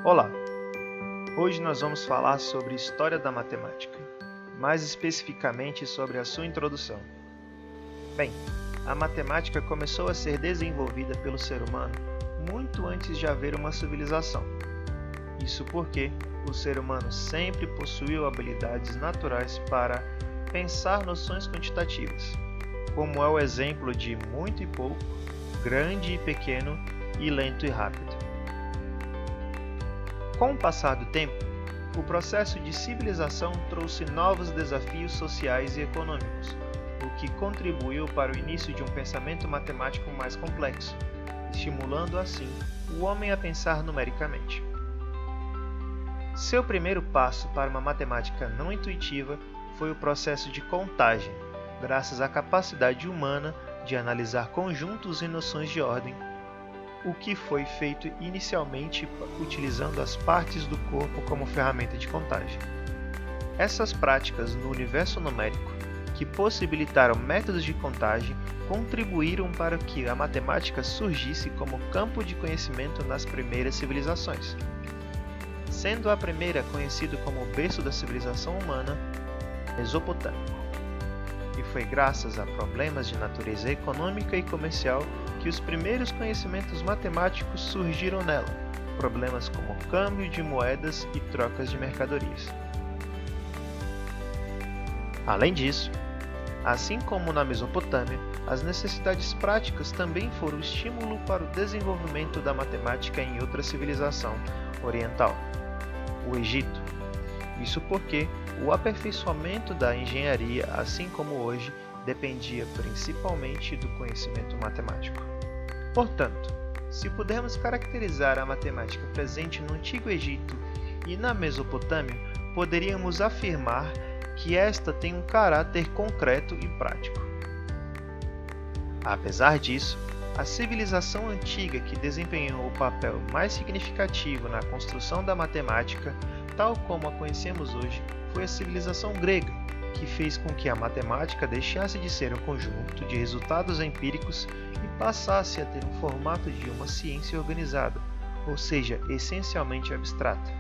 Olá! Hoje nós vamos falar sobre história da matemática, mais especificamente sobre a sua introdução. Bem, a matemática começou a ser desenvolvida pelo ser humano muito antes de haver uma civilização. Isso porque o ser humano sempre possuiu habilidades naturais para pensar noções quantitativas, como é o exemplo de muito e pouco, grande e pequeno e lento e rápido. Com o passar do tempo, o processo de civilização trouxe novos desafios sociais e econômicos, o que contribuiu para o início de um pensamento matemático mais complexo, estimulando assim o homem a pensar numericamente. Seu primeiro passo para uma matemática não intuitiva foi o processo de contagem, graças à capacidade humana de analisar conjuntos e noções de ordem, o que foi feito inicialmente utilizando as partes do corpo como ferramenta de contagem. Essas práticas no universo numérico, que possibilitaram métodos de contagem, contribuíram para que a matemática surgisse como campo de conhecimento nas primeiras civilizações, sendo a primeira conhecida como o berço da civilização humana, Mesopotâmia. E foi graças a problemas de natureza econômica e comercial que os primeiros conhecimentos matemáticos surgiram nela, problemas como câmbio de moedas e trocas de mercadorias. Além disso, assim como na Mesopotâmia, as necessidades práticas também foram estímulo para o desenvolvimento da matemática em outra civilização oriental, o Egito. Isso porque o aperfeiçoamento da engenharia, assim como hoje, dependia principalmente do conhecimento matemático. Portanto, se pudermos caracterizar a matemática presente no Antigo Egito e na Mesopotâmia, poderíamos afirmar que esta tem um caráter concreto e prático. Apesar disso, a civilização antiga que desempenhou o papel mais significativo na construção da matemática, tal como a conhecemos hoje, foi a civilização grega, que fez com que a matemática deixasse de ser um conjunto de resultados empíricos e passasse a ter um formato de uma ciência organizada, ou seja, essencialmente abstrata.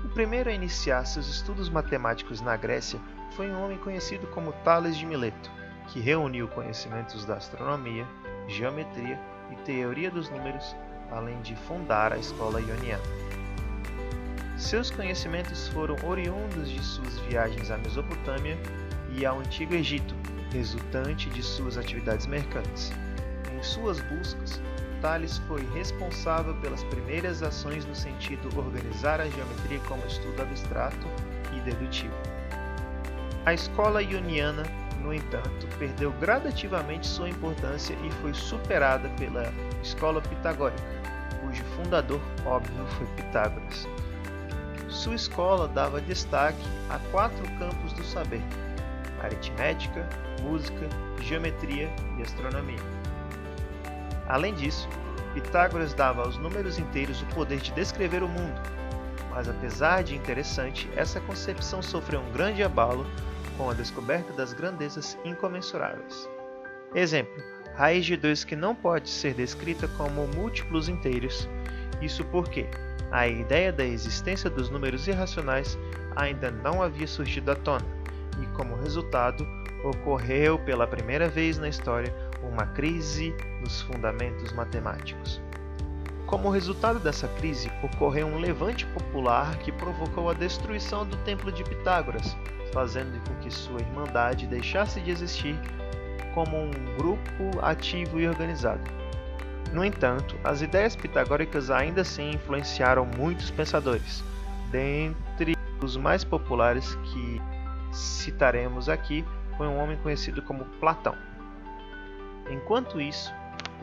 O primeiro a iniciar seus estudos matemáticos na Grécia foi um homem conhecido como Tales de Mileto, que reuniu conhecimentos da astronomia, geometria e teoria dos números, além de fundar a escola ioniana. Seus conhecimentos foram oriundos de suas viagens à Mesopotâmia e ao Antigo Egito, resultante de suas atividades mercantes. Em suas buscas, Tales foi responsável pelas primeiras ações no sentido de organizar a geometria como estudo abstrato e dedutivo. A escola ioniana, no entanto, perdeu gradativamente sua importância e foi superada pela escola pitagórica, cujo fundador óbvio foi Pitágoras. Sua escola dava destaque a 4 campos do saber: aritmética, música, geometria e astronomia. Além disso, Pitágoras dava aos números inteiros o poder de descrever o mundo, mas apesar de interessante, essa concepção sofreu um grande abalo com a descoberta das grandezas incomensuráveis. Exemplo: raiz de 2 que não pode ser descrita como múltiplos inteiros, isso porque a ideia da existência dos números irracionais ainda não havia surgido à tona, e como resultado, ocorreu pela primeira vez na história uma crise nos fundamentos matemáticos. Como resultado dessa crise, ocorreu um levante popular que provocou a destruição do Templo de Pitágoras, fazendo com que sua irmandade deixasse de existir como um grupo ativo e organizado. No entanto, as ideias pitagóricas ainda assim influenciaram muitos pensadores. Dentre os mais populares que citaremos aqui foi um homem conhecido como Platão. Enquanto isso,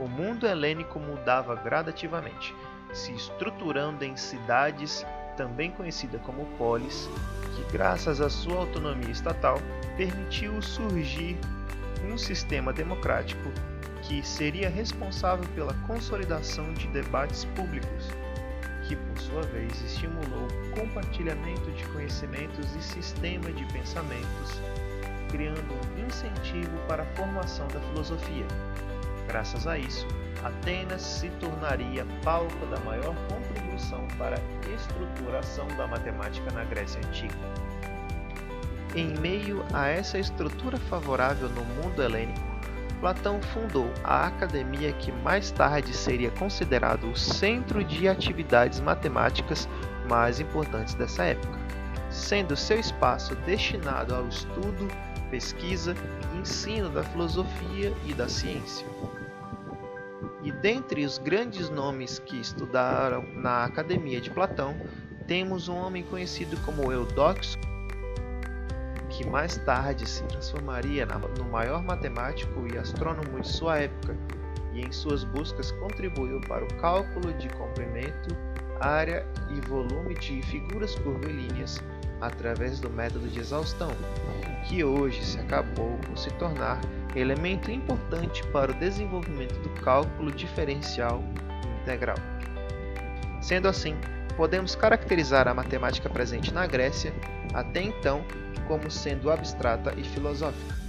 o mundo helênico mudava gradativamente, se estruturando em cidades, também conhecidas como polis, que graças à sua autonomia estatal permitiu surgir um sistema democrático que seria responsável pela consolidação de debates públicos, que por sua vez estimulou o compartilhamento de conhecimentos e sistema de pensamentos, criando um incentivo para a formação da filosofia. Graças a isso, Atenas se tornaria palco da maior contribuição contribuição para a estruturação da matemática na Grécia Antiga. Em meio a essa estrutura favorável no mundo helênico, Platão fundou a academia que mais tarde seria considerado o centro de atividades matemáticas mais importantes dessa época, sendo seu espaço destinado ao estudo, pesquisa e ensino da filosofia e da ciência. E dentre os grandes nomes que estudaram na academia de Platão, temos um homem conhecido como Eudoxo, que mais tarde se transformaria no maior matemático e astrônomo de sua época, e em suas buscas contribuiu para o cálculo de comprimento, área e volume de figuras curvilíneas através do método de exaustão, que hoje se acabou por se tornar elemento importante para o desenvolvimento do cálculo diferencial integral. Sendo assim, podemos caracterizar a matemática presente na Grécia, até então, como sendo abstrata e filosófica.